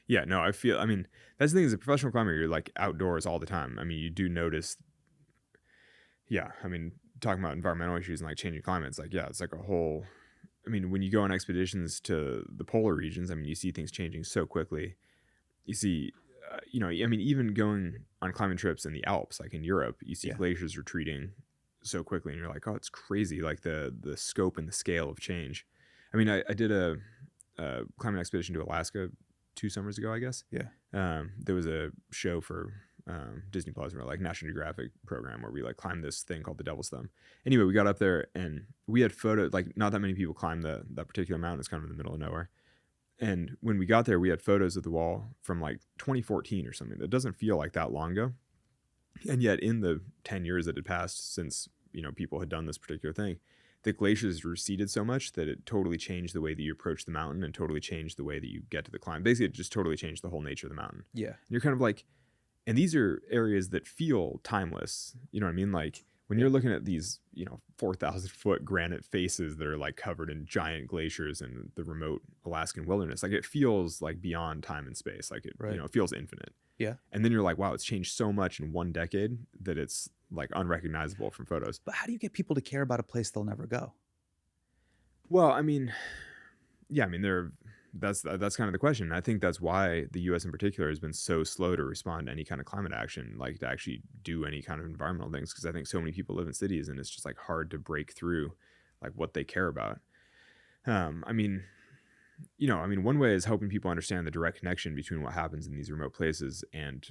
Yeah, no, I mean, that's the thing, as a professional climber, you're like outdoors all the time. I mean, you do notice, yeah, I mean, talking about environmental issues and like changing climates, like, yeah, it's like a whole, I mean, when you go on expeditions to the polar regions, I mean, you see things changing so quickly. You see, you know, I mean, even going on climbing trips in the Alps, like in Europe, you see Yeah. glaciers retreating so quickly, and you're like, oh, it's crazy, like the scope and the scale of change. I mean, I did a climbing expedition to Alaska 2 summers ago, I guess. Yeah. There was a show for Disney Plus, or like National Geographic program, where we like climbed this thing called the Devil's Thumb. Anyway, we got up there and we had photos. Like, not that many people climb that particular mountain. It's kind of in the middle of nowhere. And when we got there, we had photos of the wall from like 2014 or something. That doesn't feel like that long ago. And yet, in the 10 years that had passed since, you know, people had done this particular thing, the glaciers receded so much that it totally changed the way that you approach the mountain and totally changed the way that you get to the climb. Basically, it just totally changed the whole nature of the mountain. Yeah. And you're kind of like, and these are areas that feel timeless. You know what I mean? Like when you're looking at these, you know, 4,000 foot granite faces that are like covered in giant glaciers in the remote Alaskan wilderness, like it feels like beyond time and space. Like it, Right. you know, it feels infinite. Yeah. And then you're like, wow, it's changed so much in 1 decade that it's like unrecognizable from photos. But how do you get people to care about a place they'll never go? Well, I mean, yeah, I mean, that's kind of the question. I think that's why the U.S. in particular has been so slow to respond to any kind of climate action, like to actually do any kind of environmental things, because I think so many people live in cities and it's just like hard to break through like what they care about. I mean, you know, I mean, one way is helping people understand the direct connection between what happens in these remote places and,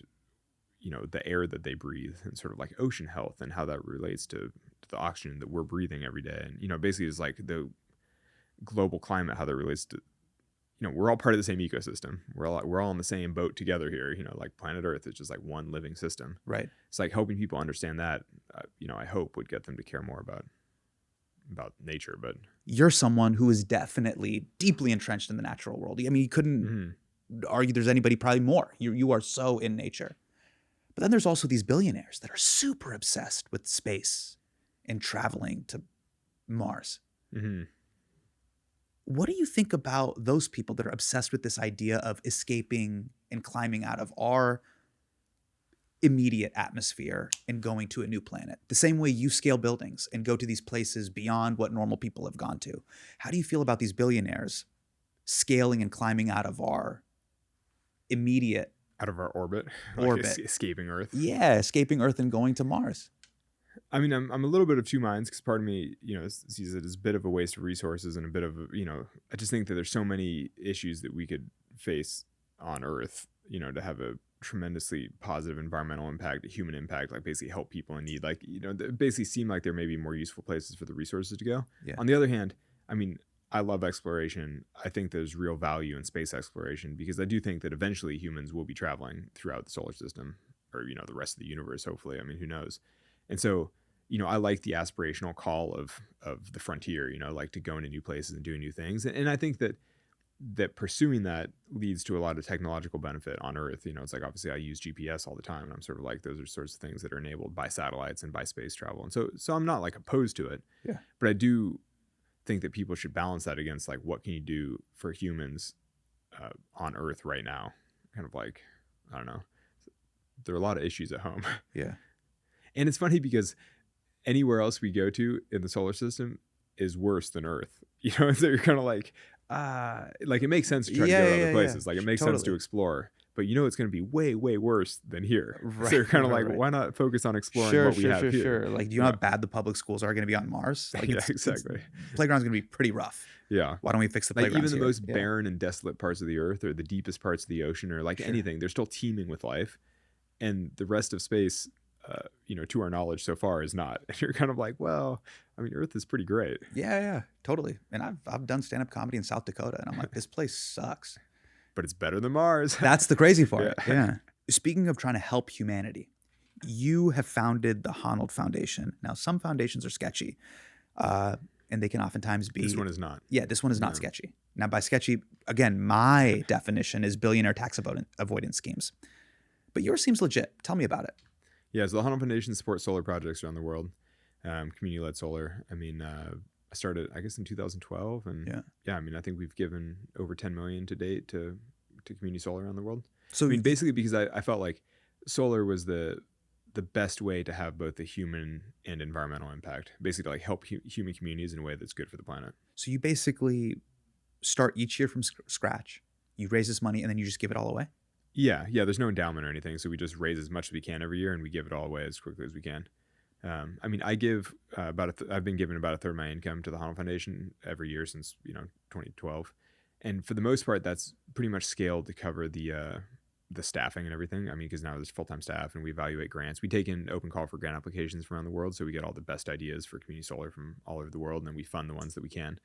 you know, the air that they breathe, and sort of like ocean health and how that relates to the oxygen that we're breathing every day. And, you know, basically it's like the global climate, how that relates to, you know, we're all part of the same ecosystem. We're all on the same boat together here. You know, like planet Earth is just like one living system. Right. It's like helping people understand that, you know, I hope would get them to care more about nature. But You're someone who is definitely deeply entrenched in the natural world. I mean, you couldn't argue there's anybody probably more. You are so in nature. But then there's also these billionaires that are super obsessed with space and traveling to Mars. What do you think about those people that are obsessed with this idea of escaping and climbing out of our immediate atmosphere and going to a new planet? The same way you scale buildings and go to these places beyond what normal people have gone to. How do you feel about these billionaires scaling and climbing out of our immediate out of our orbit, Orbit. Like escaping Earth. escaping Earth and going to Mars? I mean, I'm a little bit of two minds, because part of me, you know, sees it as a bit of a waste of resources and a bit of, you know, I just think that there's so many issues that we could face on Earth, you know, to have a tremendously positive environmental impact, human impact, like basically help people in need. Like, you know, they basically seem like there may be more useful places for the resources to go. Yeah. On the other hand, I mean, I love exploration. I think there's real value in space exploration, because I do think that eventually humans will be traveling throughout the solar system, or, you know, the rest of the universe, hopefully. I mean, who knows? And so, you know, I like the aspirational call of the frontier, you know, like to go into new places and doing new things. And I think that, that pursuing that leads to a lot of technological benefit on Earth. You know, it's like, obviously I use GPS all the time, and I'm sort of like, those are sorts of things that are enabled by satellites and by space travel. And so I'm not like opposed to it, but I do think that people should balance that against like, what can you do for humans on Earth right now? Kind of like, I don't know, there are a lot of issues at home. Yeah. And it's funny because anywhere else we go to in the solar system is worse than Earth. You know, so you're kind of like it makes sense to try to go to other places. Like, it makes sense to explore, but you know, it's going to be way, way worse than here. So you're kind of like, why not focus on exploring what we have here? Sure. Like, do you know how bad the public schools are going to be on Mars? Like, exactly. Playground's going to be pretty rough. Yeah. Why don't we fix the like playgrounds even the here? most barren and desolate parts of the Earth, or the deepest parts of the ocean, or like anything, they're still teeming with life, and the rest of space, you know, to our knowledge so far, is not. And you're kind of like, well, I mean, Earth is pretty great. Yeah, totally. And I've done stand-up comedy in South Dakota, and I'm like, this place sucks. But it's better than Mars. That's the crazy part. Yeah. Speaking of trying to help humanity, you have founded the Honnold Foundation. Now, some foundations are sketchy, and they can oftentimes be. This one is not. Yeah, this one is not sketchy. Now, by sketchy, again, my definition is billionaire tax avoidance schemes. But yours seems legit. Tell me about it. Yeah, so the Honnold Foundation supports solar projects around the world, community-led solar. I mean, I started, I guess, in 2012, and I mean, I think we've given over 10 million to date to community solar around the world. So, I mean, basically because I felt like solar was the best way to have both the human and environmental impact, basically to like help human communities in a way that's good for the planet. So you basically start each year from scratch. You raise this money, and then you just give it all away? Yeah. There's no endowment or anything, so we just raise as much as we can every year, and we give it all away as quickly as we can. I mean, I give I've been giving about a third of my income to the Honnold Foundation every year since 2012, and for the most part, that's pretty much scaled to cover the staffing and everything. I mean, because now there's full-time staff, and we evaluate grants. We take in open call for grant applications from around the world, so we get all the best ideas for community solar from all over the world, and then we fund the ones that we can.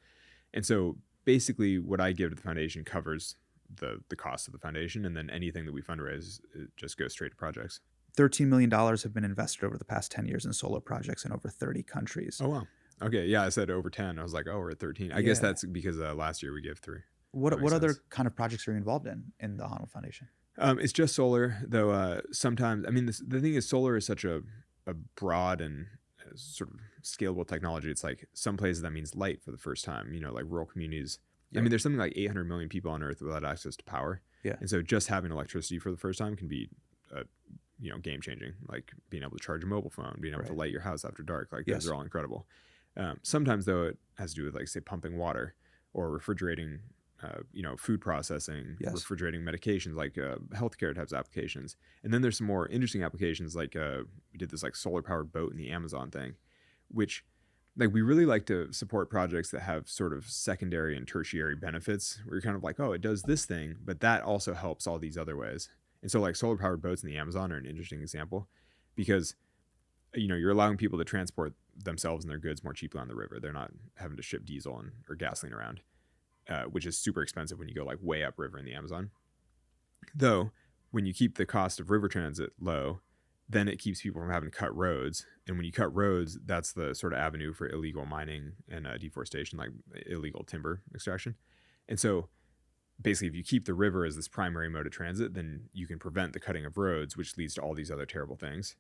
And so basically, what I give to the foundation covers the cost of the foundation, and then anything that we fundraise, it just goes straight to projects. $13 million have been invested over the past 10 years in solar projects in over 30 countries. Oh, wow. Okay. Yeah, I said over 10. I was like, oh, we're at 13. I guess that's because last year we gave 3. What other kind of projects are you involved in the Honnold Foundation? It's just solar, though. Sometimes, I mean, the thing is, solar is such a broad and sort of scalable technology. It's like some places that means light for the first time, you know, like rural communities. I mean, there's something like 800 million people on Earth without access to power. Yeah. And so just having electricity for the first time can be, game changing. Like being able to charge a mobile phone, being able to light your house after dark. Like those are all incredible. Sometimes though, it has to do with like, say, pumping water or refrigerating, food processing, refrigerating medications, like healthcare types of applications. And then there's some more interesting applications, like we did this like solar powered boat in the Amazon thing, which like we really like to support projects that have sort of secondary and tertiary benefits where you're kind of like, oh, it does this thing, but that also helps all these other ways. And so like solar powered boats in the Amazon are an interesting example because, you're allowing people to transport themselves and their goods more cheaply on the river. They're not having to ship diesel or gasoline around, which is super expensive when you go like way upriver in the Amazon. Though when you keep the cost of river transit low, then it keeps people from having to cut roads. And when you cut roads, that's the sort of avenue for illegal mining and deforestation, like illegal timber extraction. And so basically, if you keep the river as this primary mode of transit, then you can prevent the cutting of roads, which leads to all these other terrible things.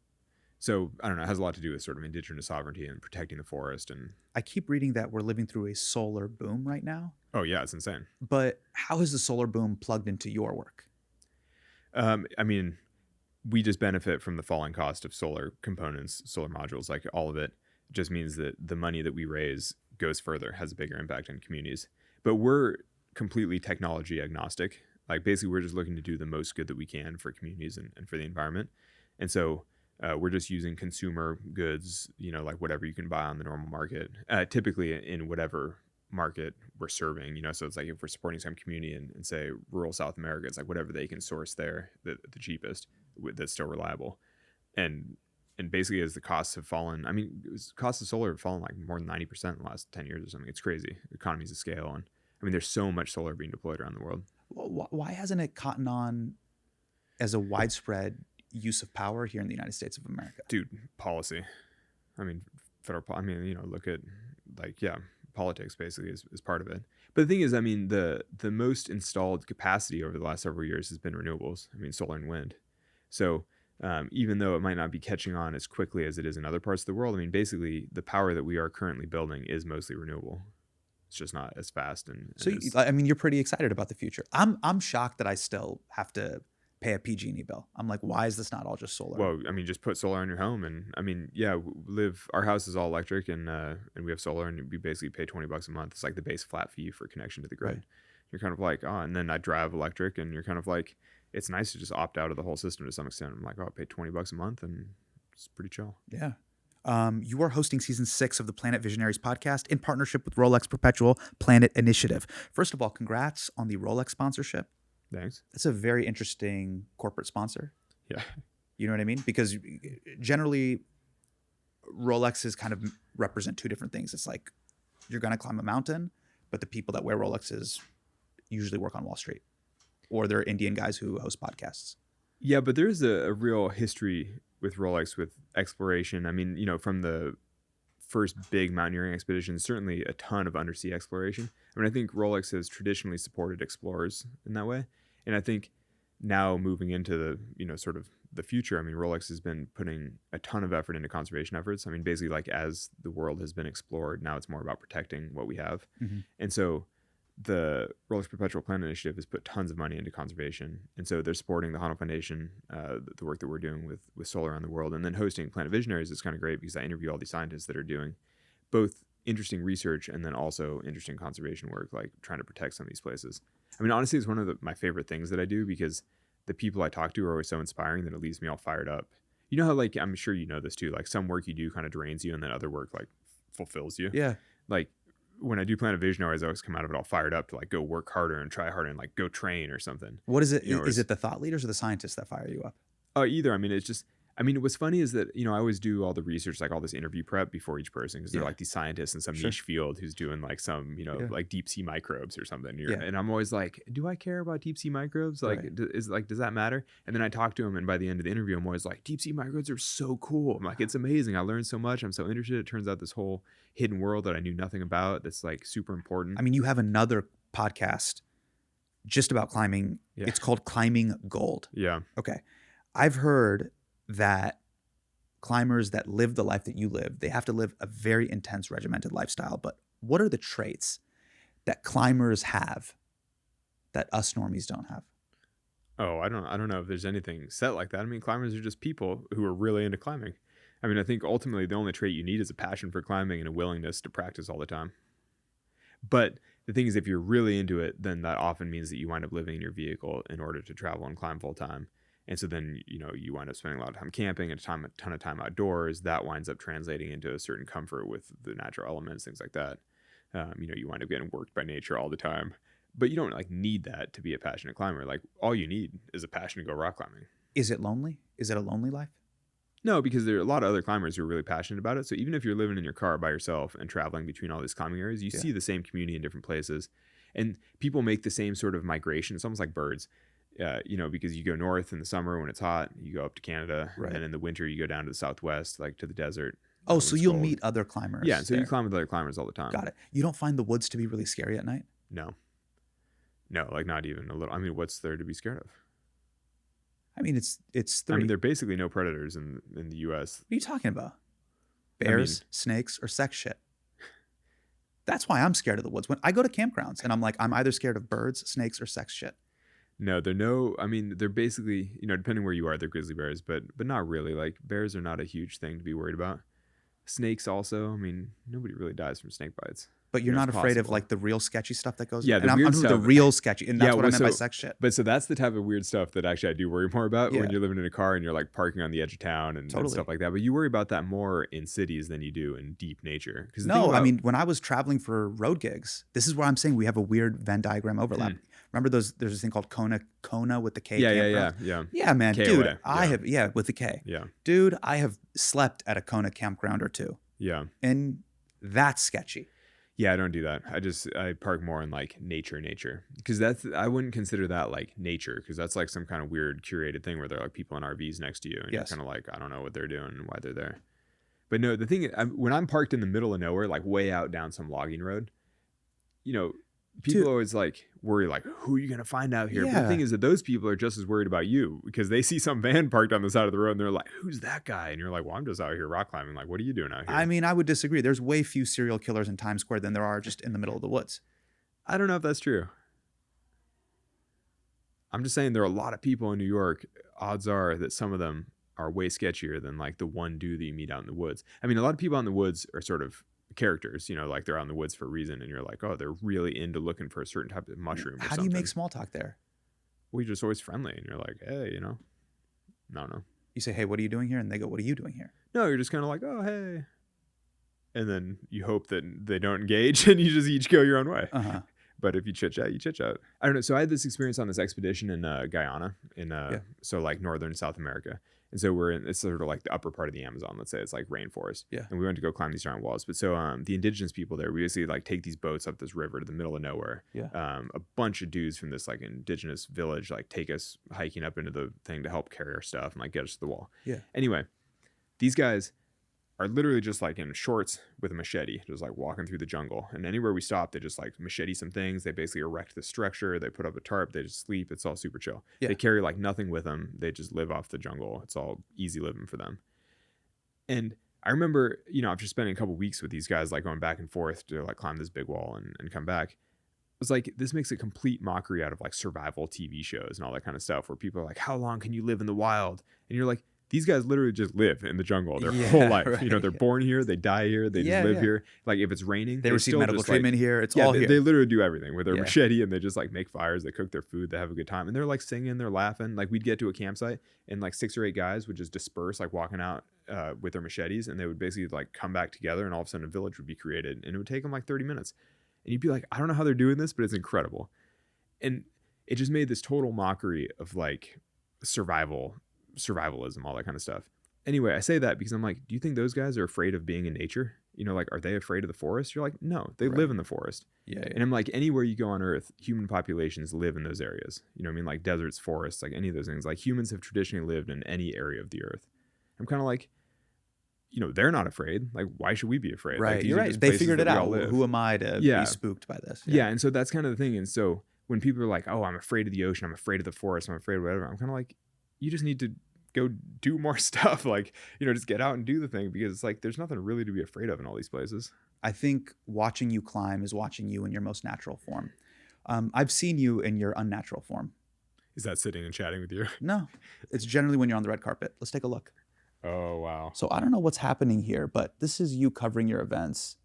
So I don't know, it has a lot to do with sort of indigenous sovereignty and protecting the forest. And I keep reading that we're living through a solar boom right now. Oh yeah, it's insane. But how has the solar boom plugged into your work? I mean, we just benefit from the falling cost of solar components, solar modules, like all of it. It just means that the money that we raise goes further, has a bigger impact on communities. But we're completely technology agnostic. Like basically we're just looking to do the most good that we can for communities and for the environment. And so we're just using consumer goods, like whatever you can buy on the normal market, typically in whatever market we're serving, so it's like if we're supporting some community in say rural South America, it's like whatever they can source there, the cheapest, that's still reliable. And basically as the costs have fallen, I mean, costs of solar have fallen like more than 90% in the last 10 years or something. It's crazy. Economies of scale. And I mean, there's so much solar being deployed around the world. Why hasn't it caught on as a widespread use of power here in the United States of America? Dude, policy. I mean, look at politics basically is part of it. But the thing is, I mean, the most installed capacity over the last several years has been renewables. I mean, solar and wind. So even though it might not be catching on as quickly as it is in other parts of the world, I mean, basically the power that we are currently building is mostly renewable. It's just not as fast. So I mean, you're pretty excited about the future. I'm shocked that I still have to pay a PG&E bill. I'm like, why is this not all just solar? Well, I mean, just put solar on your home, and I mean, yeah, our house is all electric, and we have solar, and we basically pay $20 a month. It's like the base flat fee for connection to the grid. Right. You're kind of like, oh, and then I drive electric, and you're kind of like, it's nice to just opt out of the whole system to some extent. I'm like, oh, I pay $20 a month, and it's pretty chill. Yeah. You are hosting season 6 of the Planet Visionaries podcast in partnership with Rolex Perpetual Planet Initiative. First of all, congrats on the Rolex sponsorship. Thanks. It's a very interesting corporate sponsor. Yeah. You know what I mean? Because generally, Rolexes kind of represent two different things. It's like you're going to climb a mountain, but the people that wear Rolexes usually work on Wall Street, or they're Indian guys who host podcasts. Yeah, but there's a real history with Rolex with exploration. I mean, you know, from the first big mountaineering expeditions, certainly a ton of undersea exploration. I mean, I think Rolex has traditionally supported explorers in that way. And I think now moving into the, you know, sort of the future, I mean, Rolex has been putting a ton of effort into conservation efforts. I mean, basically, like, as the world has been explored, now it's more about protecting what we have. Mm-hmm. And so the Rolex Perpetual Planet Initiative has put tons of money into conservation. And so they're supporting the Honnold Foundation, the work that we're doing with solar around the world. And then hosting Planet Visionaries is kind of great because I interview all these scientists that are doing both interesting research and then also interesting conservation work, like trying to protect some of these places. I mean, honestly, it's one of my favorite things that I do because the people I talk to are always so inspiring that it leaves me all fired up. You know how, like, I'm sure you know this too, like some work you do kind of drains you and then other work like fulfills you. Yeah. Like when I do Planet Visionaries, I always come out of it all fired up to like go work harder and try harder and like go train or something. What is it? You know, is it the thought leaders or the scientists that fire you up? Either. I mean, it's just, I mean, what's funny is that, you know, I always do all the research, like all this interview prep before each person, because they're like these scientists in some niche field who's doing like some, you know, like deep sea microbes or something. And I'm always like, do I care about deep sea microbes? Like, does that matter? And then I talk to them, and by the end of the interview, I'm always like, deep sea microbes are so cool. I'm like, it's amazing. I learned so much. I'm so interested. It turns out this whole hidden world that I knew nothing about that's like super important. I mean, you have another podcast just about climbing. Yeah. It's called Climbing Gold. Yeah. Okay. I've heard that climbers that live the life that you live, they have to live a very intense, regimented lifestyle. But what are the traits that climbers have that us normies don't have? Oh, I don't know if there's anything set like that. I mean, climbers are just people who are really into climbing. I mean, I think ultimately the only trait you need is a passion for climbing and a willingness to practice all the time. But the thing is, if you're really into it, then that often means that you wind up living in your vehicle in order to travel and climb full time. And so then, you know, you wind up spending a lot of time camping and a ton of time outdoors. That winds up translating into a certain comfort with the natural elements, things like that. You know, you wind up getting worked by nature all the time. But you don't like need that to be a passionate climber. Like, all you need is a passion to go rock climbing. Is it lonely? Is it a lonely life? No, because there are a lot of other climbers who are really passionate about it. So even if you're living in your car by yourself and traveling between all these climbing areas, you see the same community in different places. And people make the same sort of migration. It's almost like birds. You know, because you go north in the summer when it's hot, you go up to Canada, and then in the winter you go down to the southwest, like to the desert. Oh, so you'll meet other climbers. Yeah, so you climb with other climbers all the time. Got it. You don't find the woods to be really scary at night? No, like not even a little. I mean, what's there to be scared of? I mean, it's three. I mean, there are basically no predators in the U.S. What are you talking about? Bears, snakes, or sex shit? That's why I'm scared of the woods. When I go to campgrounds and I'm like, I'm either scared of birds, snakes, or sex shit. No, they're basically, you know, depending where you are, they're grizzly bears, but not really. Like, bears are not a huge thing to be worried about. Snakes also, I mean, nobody really dies from snake bites. But you're not afraid of like the real sketchy stuff that goes on? Yeah, the weird stuff. The real sketchy, and that's what I meant by sex shit. But so that's the type of weird stuff that actually I do worry more about when you're living in a car and you're like parking on the edge of town and stuff like that. But you worry about that more in cities than you do in deep nature. I mean, when I was traveling for road gigs, this is where I'm saying we have a weird Venn diagram overlap. Remember there's this thing called Kona with the K? Yeah, man. Dude, I have, with the K. Yeah. Dude, I have slept at a Kona campground or two. Yeah. And that's sketchy. Yeah, I don't do that. I park more in like nature, because I wouldn't consider that like nature, because that's like some kind of weird curated thing where there are like people in RVs next to you and you're kind of like, I don't know what they're doing and why they're there. But no, the thing is, when I'm parked in the middle of nowhere, like way out down some logging road, you know, people always like worry like, who are you gonna find out here? But the Yeah. thing is that those people are just as worried about you because they see some van parked on the side of the road and they're like, who's that guy? And you're like, well, I'm just out here rock climbing. Like, what are you doing out here? I mean, I would disagree. There's way few serial killers in Times Square than there are just in the middle of the woods. I don't know if that's true. I'm just saying there are a lot of people in New York. Odds are that some of them are way sketchier than like the one dude that you meet out in the woods. I mean, a lot of people out in the woods are sort of characters, you know, like they're out in the woods for a reason. And you're like, oh, they're really into looking for a certain type of mushroom. How do you make small talk there? Well, you're just always friendly. And you're like, hey, you know, no. You say, hey, what are you doing here? And they go, what are you doing here? No, you're just kind of like, oh, hey. And then you hope that they don't engage and you just each go your own way. Uh-huh. But if you chit chat, you chit chat. I don't know. So I had this experience on this expedition in Guyana, so like northern South America. And so it's sort of like the upper part of the Amazon. Let's say it's like rainforest. Yeah. And we went to go climb these giant walls. But so the indigenous people there, we basically like take these boats up this river to the middle of nowhere. Yeah. A bunch of dudes from this like indigenous village like take us hiking up into the thing to help carry our stuff and like get us to the wall. Yeah. Anyway, these guys are literally just like in shorts with a machete, just like walking through the jungle. And anywhere we stop, they just like machete some things. They basically erect the structure. They put up a tarp. They just sleep. It's all super chill. Yeah. They carry like nothing with them. They just live off the jungle. It's all easy living for them. And I remember, you know, after spending a couple weeks with these guys, like going back and forth to like climb this big wall and come back, it was like, this makes a complete mockery out of like survival TV shows and all that kind of stuff where people are like, how long can you live in the wild? And you're like, these guys literally just live in the jungle their whole life. Right. You know, they're born here, they die here, they just live here. Like if it's raining, They receive still medical just, treatment like, here. It's all here. They literally do everything with their Yeah. machete and they just like make fires, they cook their food, they have a good time. And they're like singing, they're laughing. Like we'd get to a campsite and like 6 or 8 guys would just disperse, like walking out with their machetes, and they would basically like come back together and all of a sudden a village would be created. And it would take them like 30 minutes. And you'd be like, I don't know how they're doing this, but it's incredible. And it just made this total mockery of like survivalism, all that kind of stuff. Anyway, I say that because I'm like, do you think those guys are afraid of being in nature? You know, like, are they afraid of the forest? You're like, no, they live in the forest. Yeah. And I'm like, anywhere you go on Earth, human populations live in those areas. You know what I mean? Like deserts, forests, like any of those things. Like humans have traditionally lived in any area of the Earth. I'm kind of like, you know, they're not afraid. Like, why should we be afraid? Right. Like, these You're are right. just They places figured it that we out. all live. Who am I to Yeah. be spooked by this? Yeah. And so that's kind of the thing. And so when people are like, oh, I'm afraid of the ocean, I'm afraid of the forest, I'm afraid of whatever, I'm kind of like, you just need to go do more stuff. Like, you know, just get out and do the thing, because it's like there's nothing really to be afraid of in all these places. I think watching you climb is watching you in your most natural form. I've seen you in your unnatural form. Is that sitting and chatting with you? No, it's generally when you're on the red carpet. Let's take a look. Oh, wow. So I don't know what's happening here, but this is you covering your events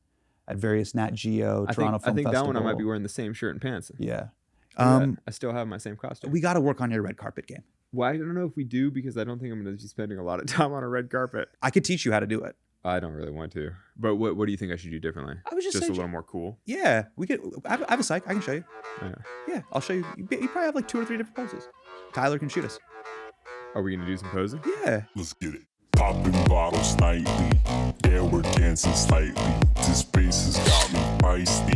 at various Nat Geo, Toronto Film I think Festival. that one I might be wearing the same shirt and pants. Yeah. I still have my same costume. We got to work on your red carpet game. Well, I don't know if we do, because I don't think I'm going to be spending a lot of time on a red carpet. I could teach you how to do it. I don't really want to. But what do you think I should do differently? I was just a saying, little more cool. Yeah, we could. I have a psych. I can show you. Yeah. Yeah, I'll show you. You probably have like 2 or 3 different poses. Tyler can shoot us. Are we going to do some posing? Yeah. Let's get it. Popping bottles nightly, yeah, we're dancing slightly. This bass has got me feisty.